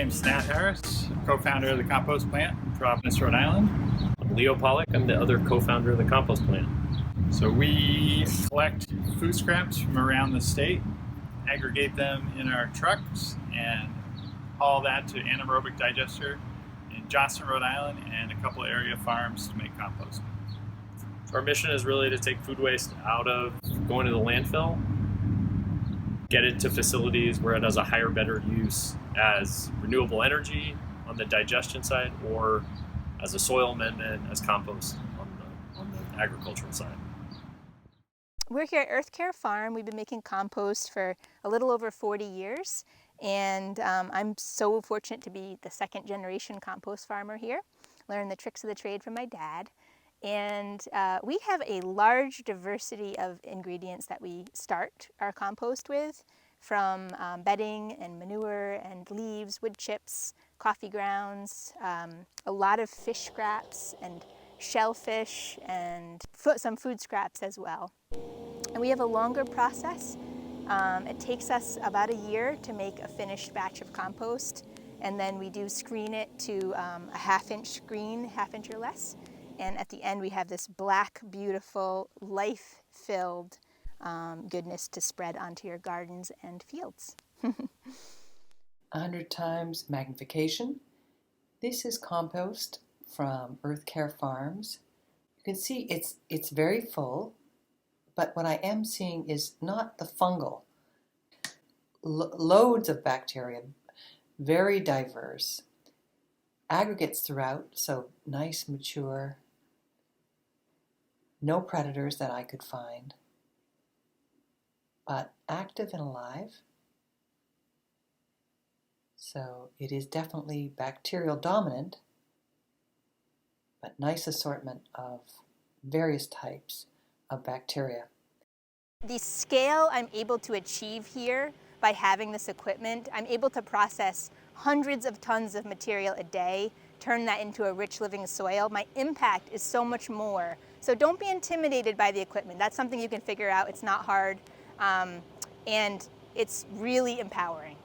name's Nat Harris, co-founder of the Compost Plant in Providence, Rhode Island. I'm Leo Pollack. I'm the other co-founder of the Compost Plant. So we collect food scraps from around the state, aggregate them in our trucks, and haul that to anaerobic digester in Johnston, Rhode Island, and a couple area farms to make compost. Our mission is really to take food waste out of going to the landfill, get it to facilities where it has a higher, better use as renewable energy on the digestion side, or as a soil amendment, as compost on the agricultural side. We're here at Earth Care Farm. We've been making compost for a little over 40 years, and I'm so fortunate to be the second generation compost farmer here. Learned the tricks of the trade from my dad. And we have a large diversity of ingredients that we start our compost with, from bedding and manure and leaves, wood chips, coffee grounds, a lot of fish scraps and shellfish, and some food scraps as well. And we have a longer process. It takes us about a year to make a finished batch of compost, and then we do screen it to a half-inch screen, half-inch or less. And at the end, we have this black, beautiful, life-filled goodness to spread onto your gardens and fields. 100 times magnification. This is compost from Earth Care Farms. You can see it's very full, but what I am seeing is not the fungal. Loads of bacteria, very diverse. Aggregates throughout, so nice, mature. No predators that I could find, but active and alive. So it is definitely bacterial dominant, but nice assortment of various types of bacteria. The scale I'm able to achieve here by having this equipment, I'm able to process hundreds of tons of material a day, turn that into a rich living soil. My impact is so much more. So don't be intimidated by the equipment. That's something you can figure out. It's not hard, and it's really empowering.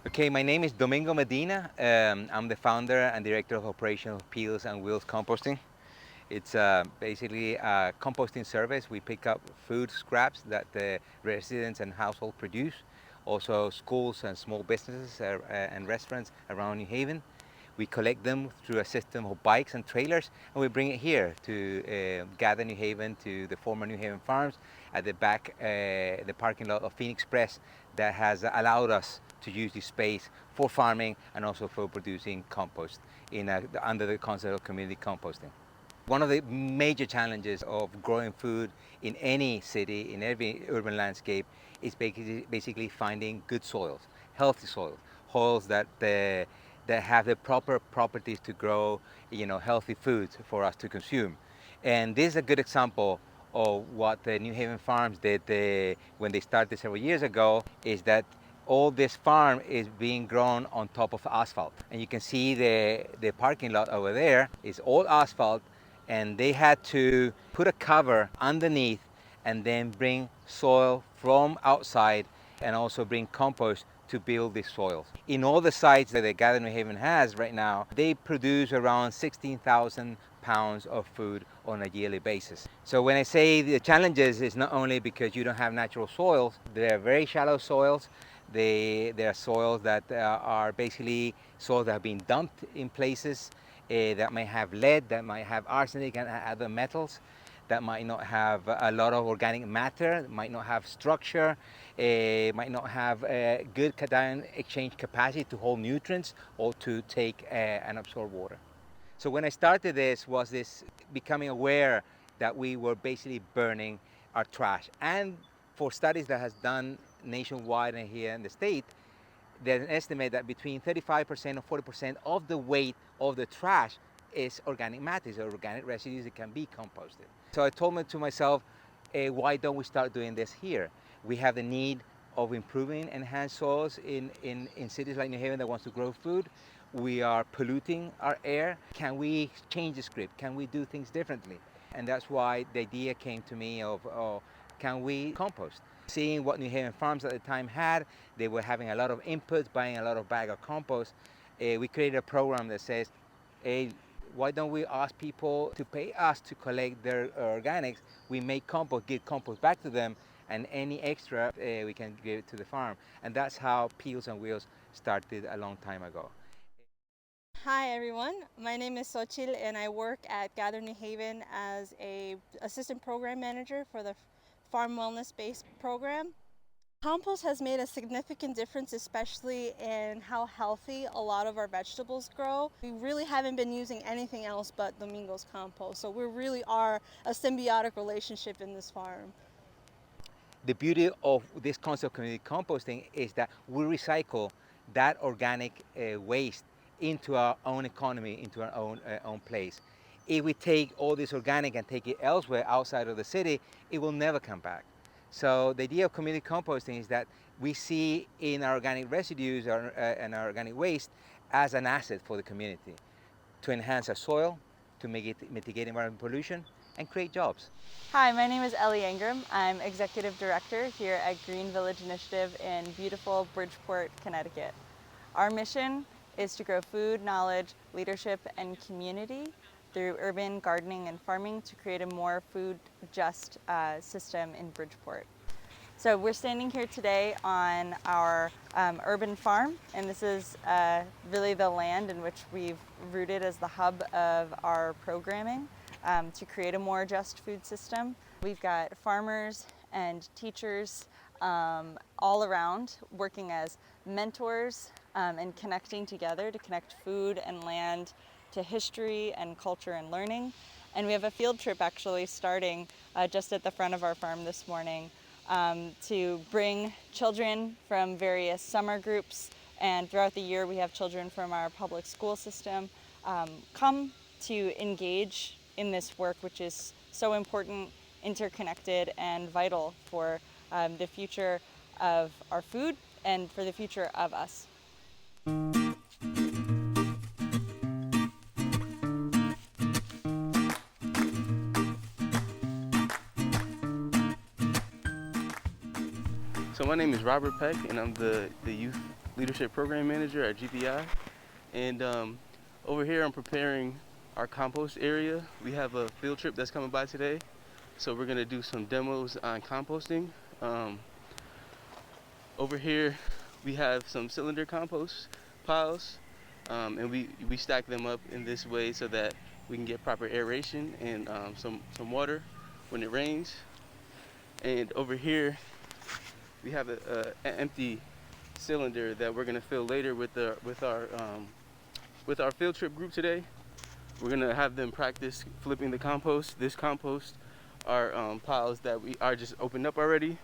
Okay, my name is Domingo Medina. I'm the founder and director of operations of Peels and Wheels Composting. It's basically a composting service. We pick up food scraps that the residents and households produce, also schools and small businesses and restaurants around New Haven. We collect them through a system of bikes and trailers, and we bring it here to gather New Haven, to the former New Haven Farms at the back, the parking lot of Phoenix Press, that has allowed us to use this space for farming and also for producing compost under the concept of community composting. One of the major challenges of growing food in any city, in every urban landscape, is basically finding good soils, healthy soils, soils that have the proper properties to grow, healthy foods for us to consume. And this is a good example of what the New Haven Farms did when they started several years ago, is that all this farm is being grown on top of asphalt. And you can see the parking lot over there is all asphalt, and they had to put a cover underneath and then bring soil from outside and also bring compost to build these soils. In all the sites that the Gather New Haven has right now, they produce around 16,000 pounds of food on a yearly basis. So when I say the challenges, is not only because you don't have natural soils, they're very shallow soils. They are soils that are basically soils that have been dumped in places that may have lead, that might have arsenic and other metals, that might not have a lot of organic matter, might not have structure, might not have good cation exchange capacity to hold nutrients or to take and absorb water. So when I started this, was becoming aware that we were basically burning our trash. And for studies that has done nationwide and here in the state, there's an estimate that between 35% and 40% of the weight of the trash is organic matter, is organic residues that can be composted. So I told to myself, why don't we start doing this here? We have the need of improving enhanced soils in cities like New Haven that wants to grow food. We are polluting our air. Can we change the script? Can we do things differently? And that's why the idea came to me of, can we compost? Seeing what New Haven Farms at the time had, they were having a lot of inputs, buying a lot of bag of compost. We created a program that says, hey, why don't we ask people to pay us to collect their organics? We make compost, give compost back to them, and any extra we can give it to the farm. And that's how Peels and Wheels started a long time ago. Hi everyone, my name is Xochitl and I work at Gather New Haven as a assistant program manager for the farm wellness based program. Compost has made a significant difference, especially in how healthy a lot of our vegetables grow. We really haven't been using anything else but Domingo's compost, so we really are a symbiotic relationship in this farm. The beauty of this concept of community composting is that we recycle that organic waste into our own economy, into our own place. If we take all this organic and take it elsewhere outside of the city, it will never come back. So the idea of community composting is that we see in our organic residues and our organic waste as an asset for the community to enhance our soil, to mitigate environmental pollution, and create jobs. Hi, my name is Ellie Ingram. I'm Executive Director here at Green Village Initiative in beautiful Bridgeport, Connecticut. Our mission is to grow food, knowledge, leadership, and community through urban gardening and farming to create a more food just system in Bridgeport. So we're standing here today on our urban farm, and this is really the land in which we've rooted as the hub of our programming to create a more just food system. We've got farmers and teachers all around working as mentors and connecting together to connect food and land to history and culture and learning. And we have a field trip actually starting just at the front of our farm this morning to bring children from various summer groups, and throughout the year we have children from our public school system come to engage in this work, which is so important, interconnected, and vital for the future of our food and for the future of us. So my name is Robert Peck, and I'm the Youth Leadership Program Manager at GPI. And over here I'm preparing our compost area. We have a field trip that's coming by today, so we're going to do some demos on composting. Over here we have some cylinder compost piles, and we stack them up in this way so that we can get proper aeration and some water when it rains. And over here we have an empty cylinder that we're going to fill later with our field trip group today. We're going to have them practice flipping the compost. This compost are piles that we are just opened up already.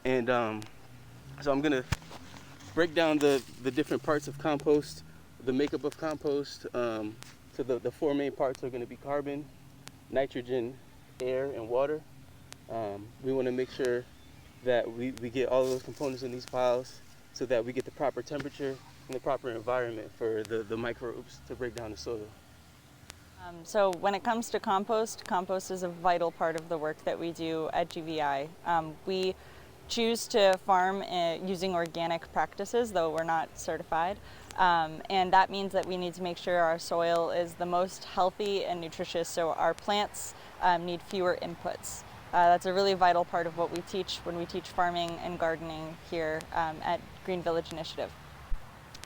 And so I'm going to break down the different parts of compost, the makeup of compost. So the four main parts are going to be carbon, nitrogen, air, and water. We want to make sure that we get all of those components in these piles so that we get the proper temperature and the proper environment for the microbes to break down the soil. So when it comes to compost is a vital part of the work that we do at GVI. We choose to farm using organic practices, though we're not certified. And that means that we need to make sure our soil is the most healthy and nutritious, so our plants need fewer inputs. That's a really vital part of what we teach when we teach farming and gardening here at Green Village Initiative.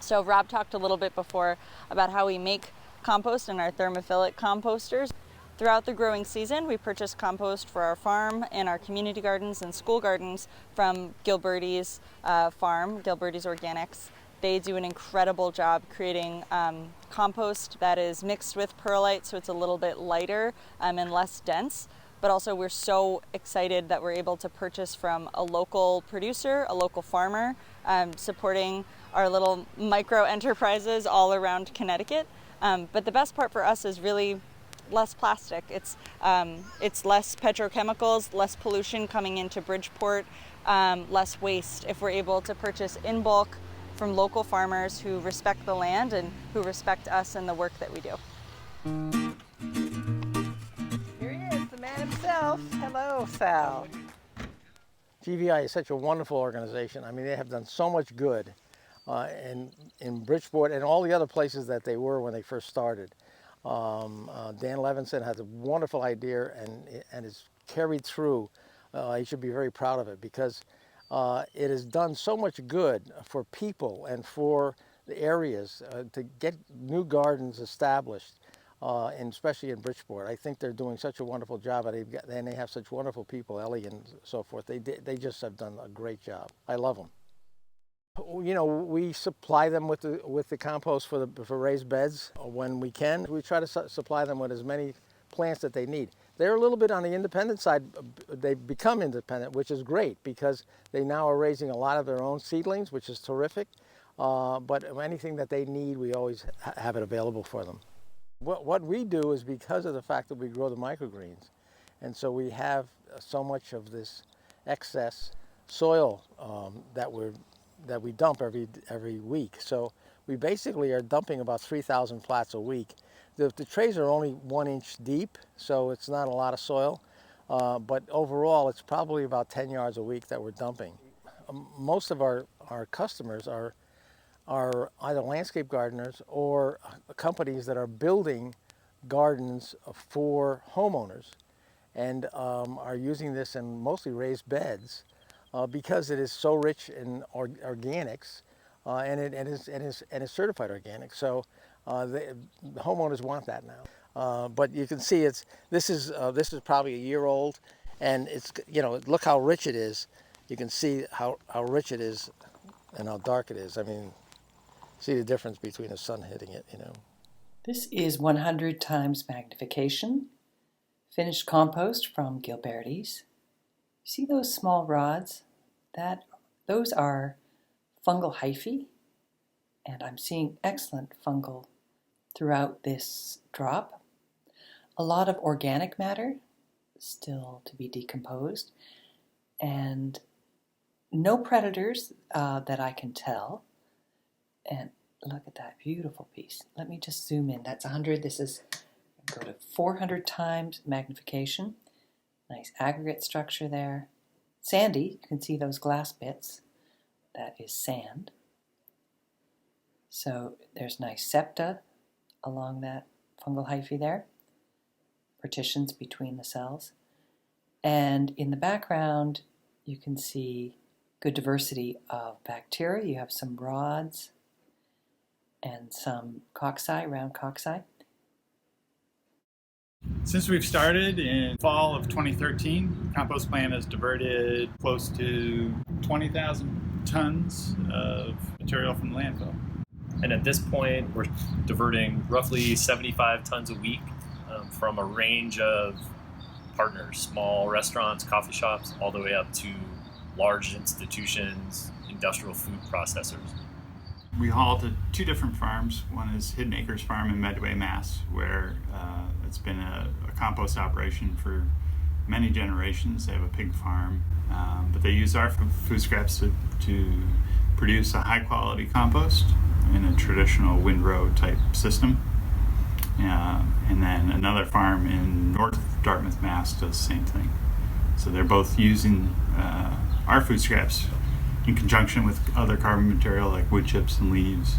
So Rob talked a little bit before about how we make compost in our Thermophilic composters. Throughout the growing season, we purchase compost for our farm and our community gardens and school gardens from Gilberti's farm, Gilberti's Organics. They do an incredible job creating compost that is mixed with perlite, so it's a little bit lighter and less dense. But also we're so excited that we're able to purchase from a local producer, a local farmer, supporting our little micro enterprises all around Connecticut. But the best part for us is really less plastic. It's less petrochemicals, less pollution coming into Bridgeport, less waste if we're able to purchase in bulk from local farmers who respect the land and who respect us and the work that we do. Here he is, the man himself. Hello, Sal. GVI is such a wonderful organization. I mean, they have done so much good in Bridgeport and all the other places that they were when they first started. Dan Levinson has a wonderful idea and it's carried through. He should be very proud of it because it has done so much good for people and for the areas to get new gardens established, and especially in Bridgeport. I think they're doing such a wonderful job, and they have such wonderful people, Ellie and so forth. They just have done a great job. I love them. You know, we supply them with the compost for raised beds when we can. We try to supply them with as many plants that they need. They're a little bit on the independent side. They've become independent, which is great because they now are raising a lot of their own seedlings, which is terrific. But anything that they need, we always have it available for them. What we do is because of the fact that we grow the microgreens, and so we have so much of this excess soil that we dump every week. So we basically are dumping about 3,000 flats a week. The trays are only 1 inch deep, so it's not a lot of soil. But overall, it's probably about 10 yards a week that we're dumping. Most of our customers are either landscape gardeners or companies that are building gardens for homeowners and are using this in mostly raised beds because it is so rich in organics and is certified organic. So the homeowners want that now. But you can see this is probably a year old, and it's, you know, look how rich it is. You can see how rich it is and how dark it is. I mean, see the difference between the sun hitting it, you know. This is 100 times magnification, finished compost from Gilberti's. See those small rods? Those are fungal hyphae, and I'm seeing excellent fungal throughout this drop. A lot of organic matter still to be decomposed, and no predators that I can tell. And look at that beautiful piece. Let me just zoom in. That's 100. This is, go to 400 times magnification. Nice aggregate structure there. Sandy, you can see those glass bits. That is sand. So there's nice septa along that fungal hyphae there. Partitions between the cells. And in the background, you can see good diversity of bacteria. You have some rods and some cocci, round cocci. Since we've started in fall of 2013, compost plant has diverted close to 20,000 tons of material from the landfill. And at this point, we're diverting roughly 75 tons a week from a range of partners, small restaurants, coffee shops, all the way up to large institutions, industrial food processors. We haul to 2 different farms. One is Hidden Acres Farm in Medway, Mass, where it's been a compost operation for many generations. They have a pig farm, but they use our food scraps to produce a high quality compost in a traditional windrow type system. And then another farm in North Dartmouth, Mass does the same thing. So they're both using our food scraps in conjunction with other carbon material like wood chips and leaves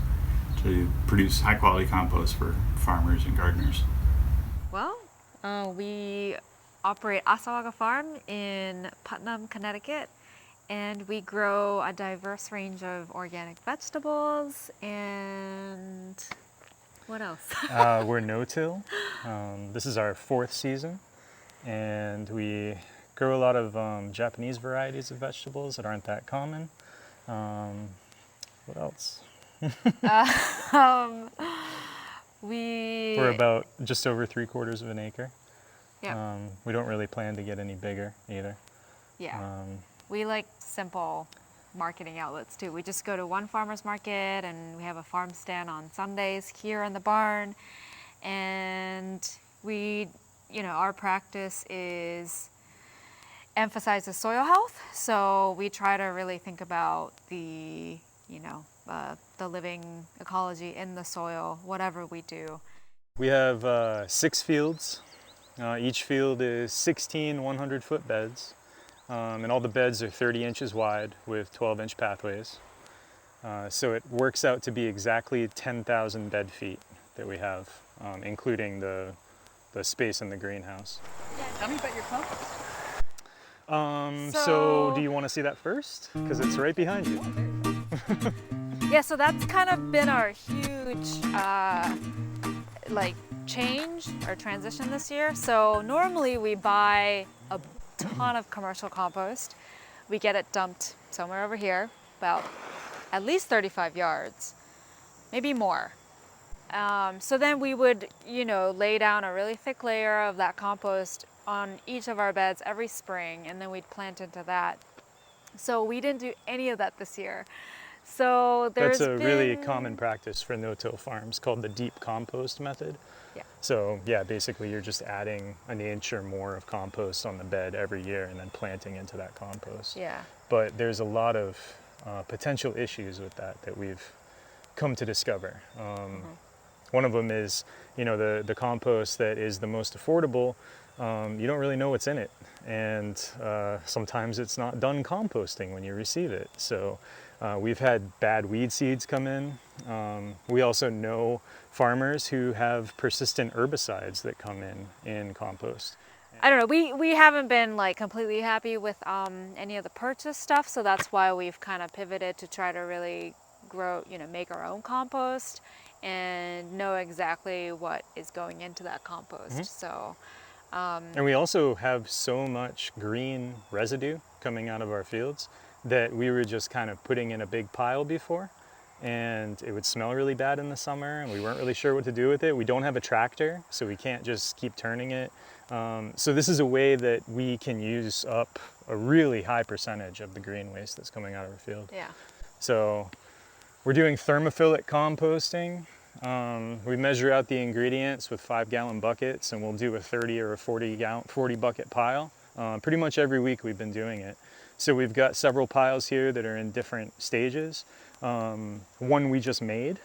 to produce high quality compost for farmers and gardeners. Well, we operate Assawaga Farm in Putnam, Connecticut, and we grow a diverse range of organic vegetables and what else? We're no-till. This is our 4th season, and we grow a lot of Japanese varieties of vegetables that aren't that common. What else? We're about just over 3/4 of an acre. Yeah. We don't really plan to get any bigger either. Yeah. We like simple marketing outlets too. We just go to one farmer's market and we have a farm stand on Sundays here in the barn. And we, our practice is emphasizes soil health. So we try to really think about the, the living ecology in the soil, whatever we do. We have 6 fields. Each field is 16 100-foot beds. And all the beds are 30 inches wide with 12-inch pathways. So it works out to be exactly 10,000 bed feet that we have, including the space in the greenhouse. Tell me about your compost. So do you want to see that first? Because it's right behind you. Yeah, so that's kind of been our huge change or transition this year. So normally we buy a ton of commercial compost. We get it dumped somewhere over here, about at least 35 yards, maybe more. So then we would, lay down a really thick layer of that compost on each of our beds every spring, and then we'd plant into that. So we didn't do any of that this year. So That's a really common practice for no-till farms called the deep compost method. Yeah. So yeah, basically you're just adding an inch or more of compost on the bed every year and then planting into that compost. Yeah. But there's a lot of potential issues with that we've come to discover. One of them is, the compost that is the most affordable, you don't really know what's in it. And sometimes it's not done composting when you receive it. So we've had bad weed seeds come in. We also know farmers who have persistent herbicides that come in compost. I don't know, we haven't been completely happy with any of the purchase stuff, so that's why we've kind of pivoted to try to really grow, make our own compost and know exactly what is going into that compost. So and we also have so much green residue coming out of our fields that we were just kind of putting in a big pile before, and it would smell really bad in the summer and we weren't really sure what to do with it. We don't have a tractor, so we can't just keep turning it. So this is a way that we can use up a really high percentage of the green waste that's coming out of our field. yeah. So we're doing thermophilic composting. We measure out the ingredients with 5-gallon buckets, and we'll do a 30 or a 40 bucket pile. Pretty much every week we've been doing it. So we've got several piles here that are in different stages. One we just made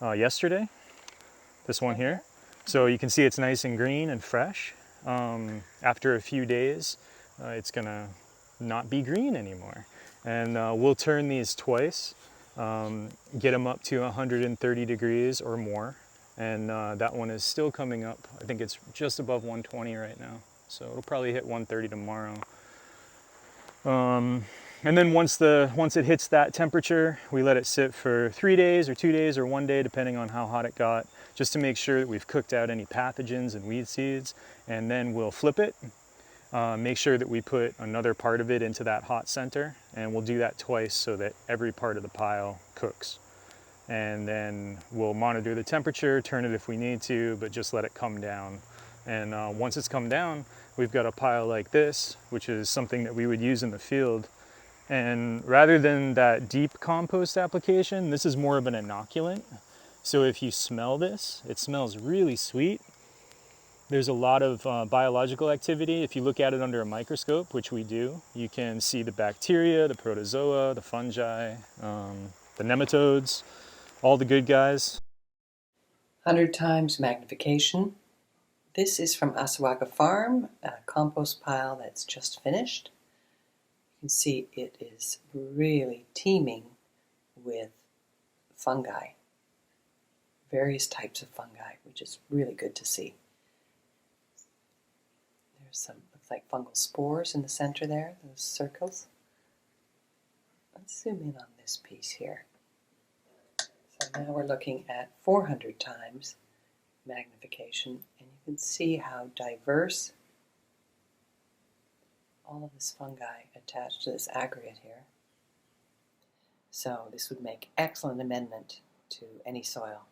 yesterday, this one here. So you can see it's nice and green and fresh. After a few days, it's gonna not be green anymore. And we'll turn these twice, get them up to 130 degrees or more. And that one is still coming up. I think it's just above 120 right now. So it'll probably hit 130 tomorrow. And then once it hits that temperature, we let it sit for 3 days or 2 days or 1 day, depending on how hot it got, just to make sure that we've cooked out any pathogens and weed seeds. And then we'll flip it, make sure that we put another part of it into that hot center, and we'll do that twice so that every part of the pile cooks. And then we'll monitor the temperature, turn it if we need to, but just let it come down. And once it's come down, we've got a pile like this, which is something that we would use in the field. And rather than that deep compost application, this is more of an inoculant. So if you smell this, it smells really sweet. There's a lot of biological activity. If you look at it under a microscope, which we do, you can see the bacteria, the protozoa, the fungi, the nematodes, all the good guys. 100 times magnification. This is from Assawaga Farm, a compost pile that's just finished. You can see it is really teeming with fungi, various types of fungi, which is really good to see. There's some, looks like fungal spores in the center there, those circles. Let's zoom in on this piece here. So now we're looking at 400 times magnification, and you can see how diverse all of this fungi attached to this aggregate here. So this would make excellent amendment to any soil,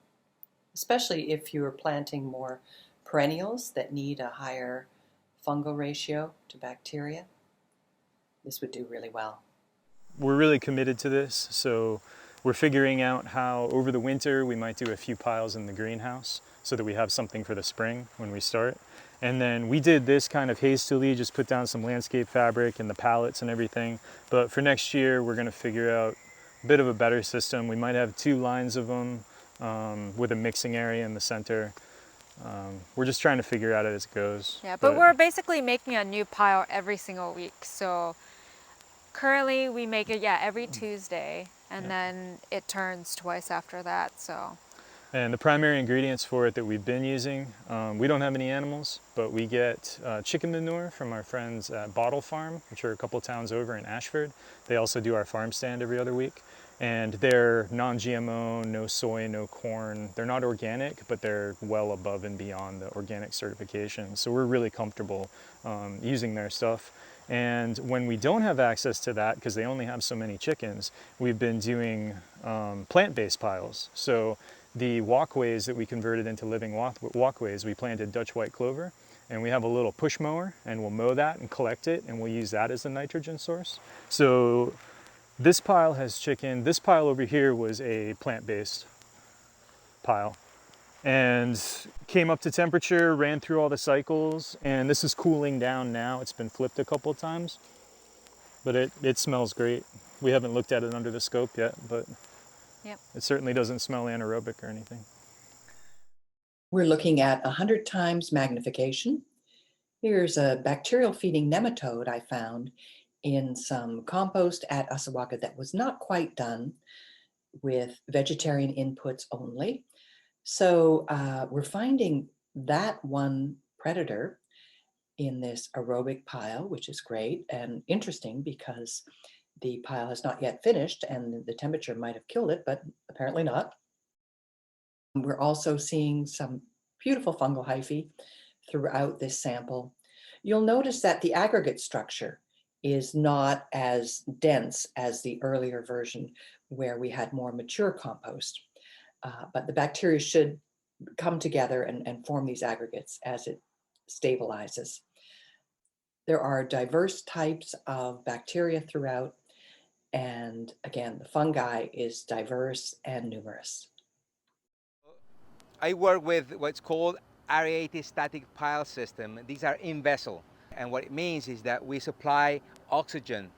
especially if you're planting more perennials that need a higher fungal ratio to bacteria. This would do really well. we're really committed to this. So we're figuring out how over the winter we might do a few piles in the greenhouse so that we have something for the spring when we start. And then we did this kind of hastily, just put down some landscape fabric and the pallets and everything. But for next year, we're going to figure out a bit of a better system. We might have 2 lines of them with a mixing area in the center. We're just trying to figure out it as it goes. Yeah, but we're basically making a new pile every single week. So currently we make it, every Tuesday, and then it turns twice after that, so. And the primary ingredients for it that we've been using, we don't have any animals, but we get chicken manure from our friends at Bottle Farm, which are a couple towns over in Ashford. They also do our farm stand every other week. And they're non-GMO, no soy, no corn. They're not organic, but they're well above and beyond the organic certification. So we're really comfortable using their stuff. And when we don't have access to that, because they only have so many chickens, we've been doing plant-based piles. So the walkways that we converted into living walkways, we planted Dutch white clover, and we have a little push mower, and we'll mow that and collect it, and we'll use that as the nitrogen source. So this pile has chicken. This pile over here was a plant-based pile and came up to temperature, ran through all the cycles, and this is cooling down now. It's been flipped a couple of times, but it smells great. We haven't looked at it under the scope yet, but it certainly doesn't smell anaerobic or anything. We're looking at 100 times magnification. Here's a bacterial feeding nematode I found in some compost at Asawaka that was not quite done, with vegetarian inputs only. So we're finding that one predator in this aerobic pile, which is great and interesting because the pile has not yet finished and the temperature might have killed it, but apparently not. We're also seeing some beautiful fungal hyphae throughout this sample. You'll notice that the aggregate structure is not as dense as the earlier version where we had more mature compost. But the bacteria should come together and form these aggregates as it stabilizes. There are diverse types of bacteria throughout, and again, the fungi is diverse and numerous. I work with what's called aerated static pile system. These are in vessel. And what it means is that we supply oxygen,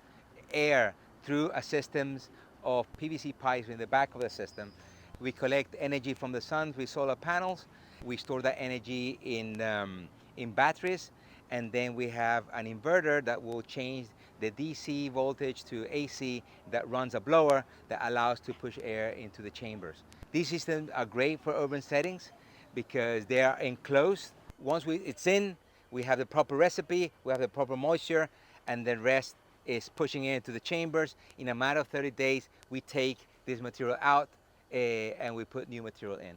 air, through a systems of PVC pipes in the back of the system. We collect energy from the sun with solar panels. We store that energy in batteries. And then we have an inverter that will change the DC voltage to AC that runs a blower that allows to push air into the chambers. These systems are great for urban settings because they are enclosed. Once it's in, we have the proper recipe, we have the proper moisture, and the rest is pushing it into the chambers. In a matter of 30 days, we take this material out and we put new material in.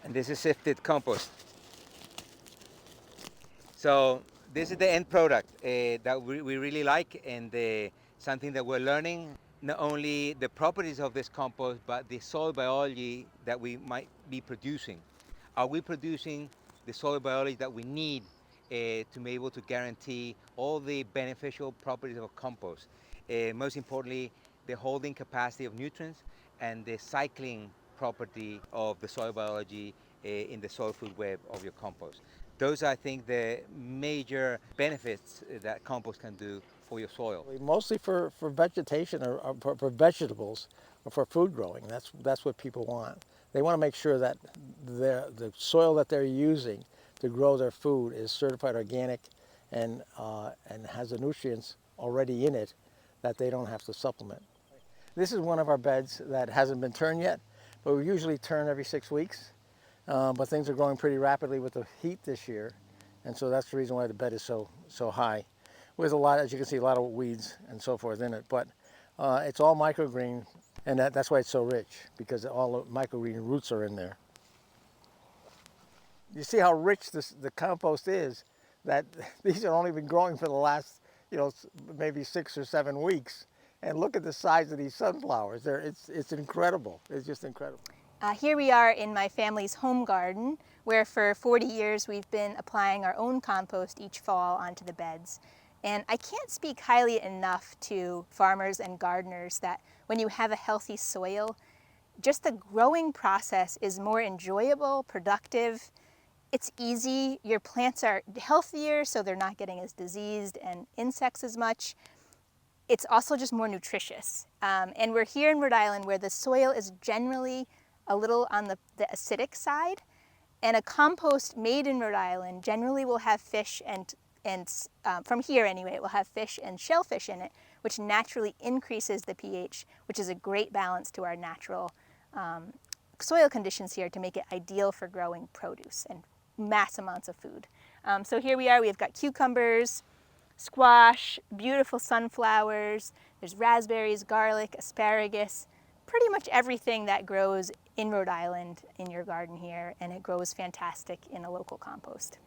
And this is sifted compost. So this is the end product that we really like, and something that we're learning, not only the properties of this compost, but the soil biology that we might be producing. Are we producing the soil biology that we need to be able to guarantee all the beneficial properties of a compost? Most importantly, the holding capacity of nutrients and the cycling property of the soil biology in the soil food web of your compost. Those are, I think, the major benefits that compost can do for your soil. Mostly for vegetation or for vegetables or for food growing. That's what people want. They want to make sure that the soil that they're using to grow their food is certified organic and has the nutrients already in it that they don't have to supplement. This is one of our beds that hasn't been turned yet, but we usually turn every 6 weeks. But things are growing pretty rapidly with the heat this year, and so that's the reason why the bed is so high, with a lot, as you can see, a lot of weeds and so forth in it. But it's all microgreen, and that's why it's so rich, because all the microgreen roots are in there. You see how rich the compost is, that these have only been growing for the last, maybe 6 or 7 weeks. And look at the size of these sunflowers. It's incredible. It's just incredible. Here we are in my family's home garden, where for 40 years we've been applying our own compost each fall onto the beds. And I can't speak highly enough to farmers and gardeners that when you have a healthy soil, just the growing process is more enjoyable, productive. It's easy. Your plants are healthier, so they're not getting as diseased and insects as much. It's also just more nutritious. And we're here in Rhode Island where the soil is generally a little on the acidic side. And a compost made in Rhode Island generally will have fish and from here anyway, it will have fish and shellfish in it, which naturally increases the pH, which is a great balance to our natural soil conditions here to make it ideal for growing produce and mass amounts of food. So here we are, we've got cucumbers, squash, beautiful sunflowers, there's raspberries, garlic, asparagus, pretty much everything that grows in Rhode Island in your garden here, and it grows fantastic in a local compost.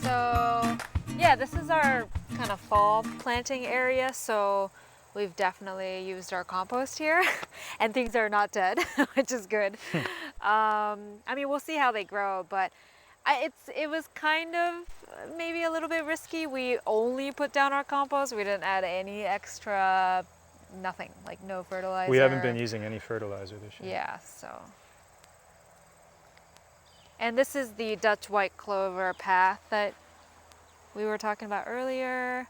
So yeah, this is our kind of fall planting area, so we've definitely used our compost here and things are not dead, which is good. I mean, we'll see how they grow, but it was kind of maybe a little bit risky. We only put down our compost. We didn't add any extra, nothing, like no fertilizer. We haven't been using any fertilizer this year. Yeah, so. And this is the Dutch white clover path that we were talking about earlier.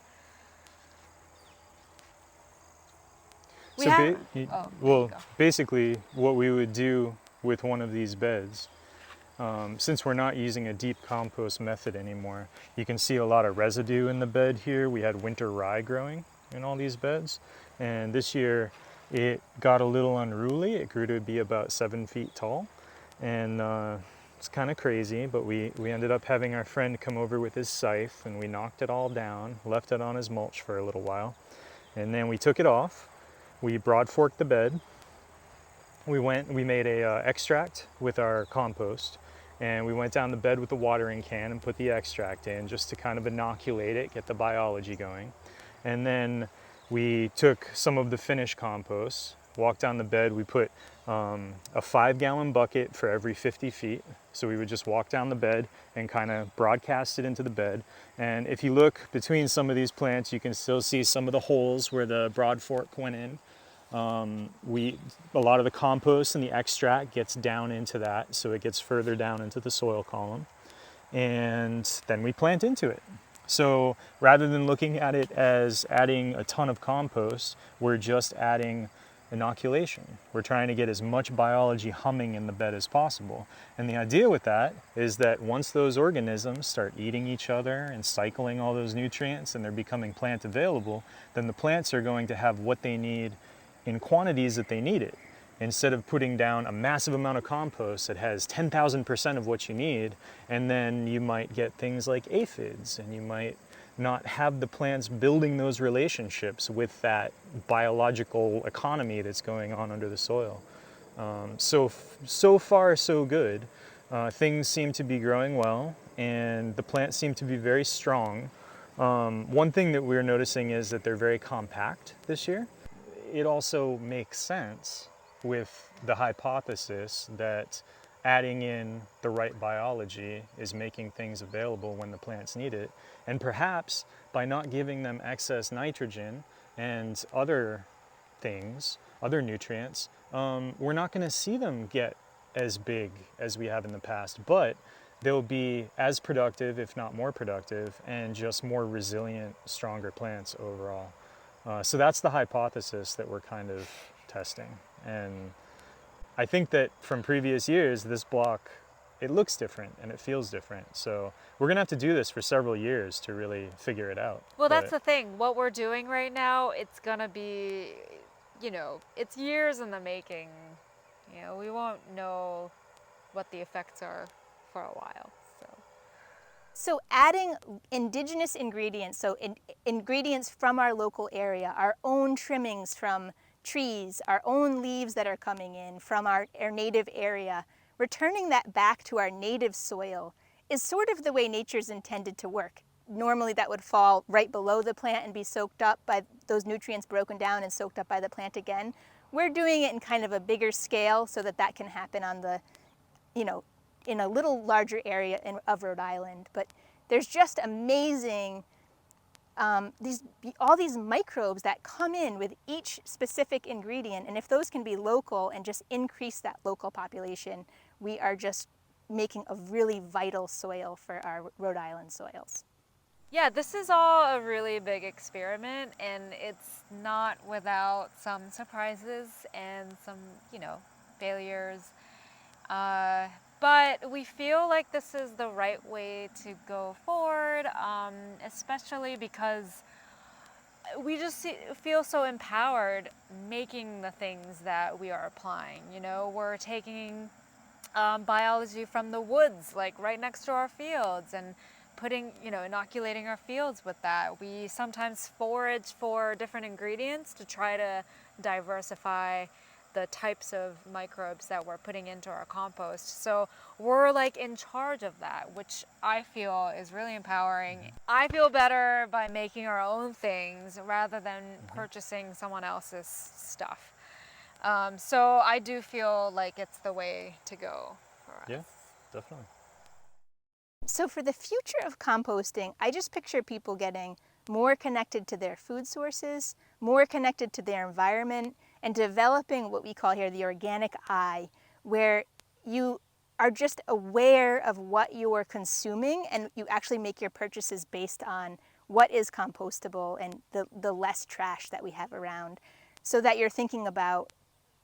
Basically what we would do with one of these beds, since we're not using a deep compost method anymore, you can see a lot of residue in the bed here. We had winter rye growing in all these beds, and this year it got a little unruly. It grew to be about 7 feet tall, and it's kind of crazy, but we ended up having our friend come over with his scythe, and we knocked it all down, left it on his mulch for a little while, and then we took it off. We broad forked the bed. We made a extract with our compost, and we went down the bed with the watering can and put the extract in just to kind of inoculate it, get the biology going. And then we took some of the finished compost, walked down the bed. We put a 5-gallon bucket for every 50 feet. So we would just walk down the bed and kind of broadcast it into the bed. And if you look between some of these plants, you can still see some of the holes where the broad fork went in. A lot of the compost and the extract gets down into that, so it gets further down into the soil column, and then we plant into it. So rather than looking at it as adding a ton of compost, we're just adding inoculation. We're trying to get as much biology humming in the bed as possible. And the idea with that is that once those organisms start eating each other and cycling all those nutrients and they're becoming plant available, then the plants are going to have what they need in quantities that they need it. Instead of putting down a massive amount of compost that has 10,000% of what you need, and then you might get things like aphids, and you might not have the plants building those relationships with that biological economy that's going on under the soil. So far, so good. Things seem to be growing well, and the plants seem to be very strong. One thing that we're noticing is that they're very compact this year. It also makes sense with the hypothesis that adding in the right biology is making things available when the plants need it. And perhaps by not giving them excess nitrogen and other things, other nutrients, we're not going to see them get as big as we have in the past, but they'll be as productive, if not more productive, and just more resilient, stronger plants overall. So that's the hypothesis that we're kind of testing. And I think that from previous years, this block, it looks different and it feels different. So we're gonna have to do this for several years to really figure it out. Well, that's the thing. What we're doing right now, it's gonna be, you know, it's years in the making. You know, we won't know what the effects are for a while. So adding indigenous ingredients, so ingredients from our local area, our own trimmings from trees, our own leaves that are coming in from our native area, returning that back to our native soil is sort of the way nature's intended to work. normally that would fall right below the plant and be soaked up by those nutrients, broken down and soaked up by the plant again. We're doing it in kind of a bigger scale so that that can happen on the, you know, in a little larger area of Rhode Island. But there's just amazing, all these microbes that come in with each specific ingredient, and if those can be local and just increase that local population, we are just making a really vital soil for our Rhode Island soils. Yeah, this is all a really big experiment, and it's not without some surprises and some, you know, failures. But we feel like this is the right way to go forward, especially because we just feel so empowered making the things that we are applying. You know, we're taking biology from the woods, like right next to our fields, and putting, you know, inoculating our fields with that. We sometimes forage for different ingredients to try to diversify the types of microbes that we're putting into our compost. So we're like in charge of that, which I feel is really empowering. I feel better by making our own things rather than purchasing someone else's stuff. So I do feel like it's the way to go for us. Yeah, definitely. So for the future of composting, I just picture people getting more connected to their food sources, more connected to their environment, and developing what we call here the organic eye, where you are just aware of what you are consuming and you actually make your purchases based on what is compostable and the less trash that we have around, so that you're thinking about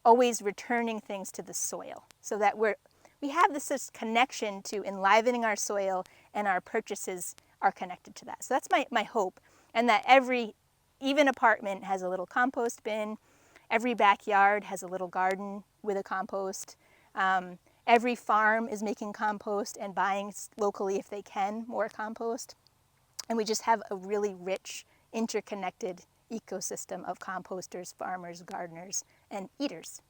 always returning things to the soil, so that we have this connection to enlivening our soil, and our purchases are connected to that. So that's my hope, and that every, even apartment has a little compost bin, every backyard has a little garden with a compost, every farm is making compost and buying locally, if they can, more compost. And we just have a really rich, interconnected ecosystem of composters, farmers, gardeners, and eaters.